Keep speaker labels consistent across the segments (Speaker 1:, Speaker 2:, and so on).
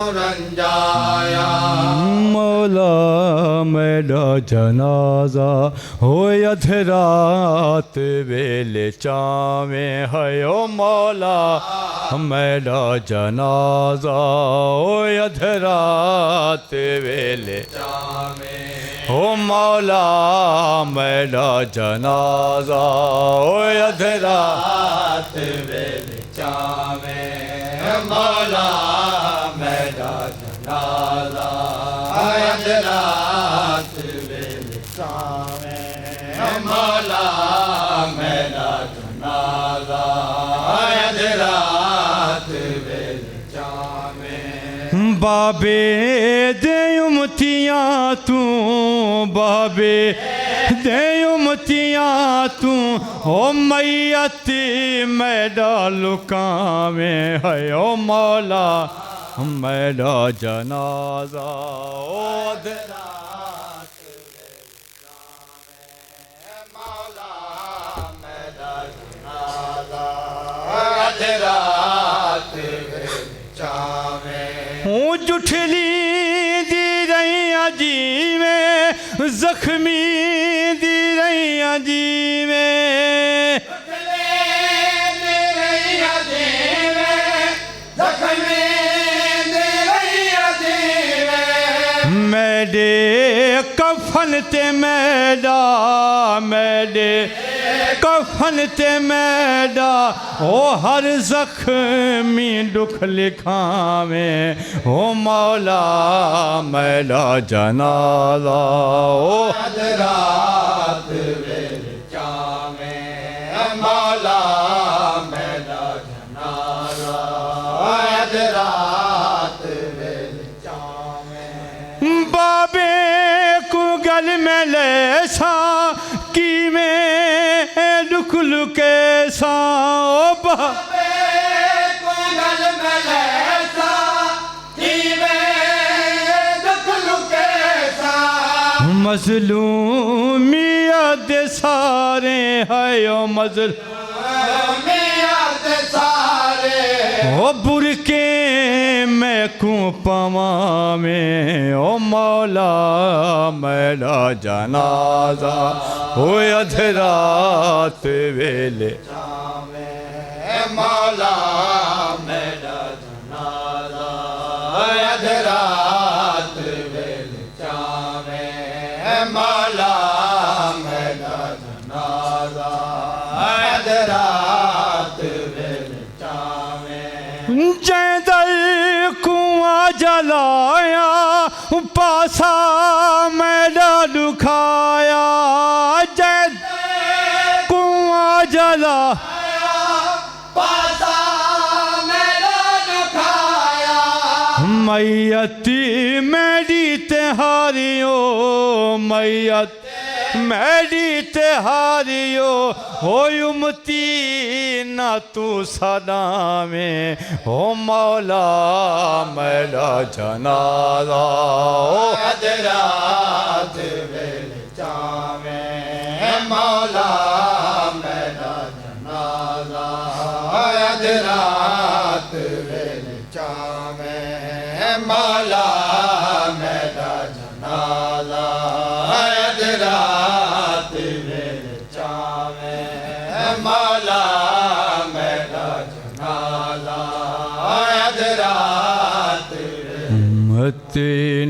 Speaker 1: रंजाया
Speaker 2: मौला मेरा जनाजा हो अधरात वेले चावे है ओ मौला मेरा जनाजा हो अधरात वेले
Speaker 1: चावे
Speaker 2: हो मौला मेरा जनाजा हो अधरात
Speaker 1: वेले चावे मौला मेरा जनाजा अधरात वेले चावे मौला मेरा जनाजा अधरात वेले चावे
Speaker 2: बाबे दे उमतियाँ तू बाबे दे उमतियाँ तू ओ मैयती मेरा लुकावे है ओ मौला मेरा जनाजा ओ
Speaker 1: अधरात वेले चावे मौला मेरा जनाजा अधरात वेले चावे
Speaker 2: हूँ जुठली दी रही जी में जख्मी दी रही जी में मेरे कफन ते मेरा मेरे कफन ते मेरा ओ हर जख्मी दुख लिखावे ओ मौला मेरा जनाजा ओ
Speaker 1: अधरात वेले चावे मौला मेरा जनाजा अधरात वेले चावे
Speaker 2: बाबे को गल में ले सा कि में दुख लुके सा ओ मजलूमियत दे सारे है ओ
Speaker 1: मज़लूमियत सारे
Speaker 2: ओ बुरके मैं को पवा में ओ मौला मेरा जनाजा हो अधरात वेले
Speaker 1: चावे मौला मेरा जनाजा अधरात वेले चावे मौला मेरा जनाजा अधरात वेले चावे
Speaker 2: जैदल कुआं जलाया पासा मेरा दुखाया जैद कुआं जला
Speaker 1: पासा मेरा दुखाया
Speaker 2: मैयती मेरी तेहारियो मैयत मेरी तेहारियो हो उमती ना तू सदा में हो मौला मेरा जनाजा ओ
Speaker 1: अधरात वेले चावे मौला मेरा जनाजा अधरात वेले चावे मौला मेरा जनाजा अधरात वेले चावे मौला मेरा जनाजा अधरात
Speaker 2: उम्मत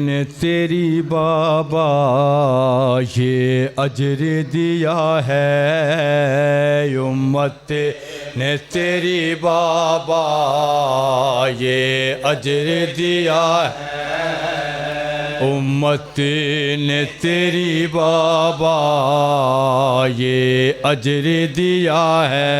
Speaker 2: ने तेरी बाबा ये अजर दिया है उम्मत ने तेरी बाबा ये अजर दिया है उम्मत ने तेरी बाबा ये अजर दिया है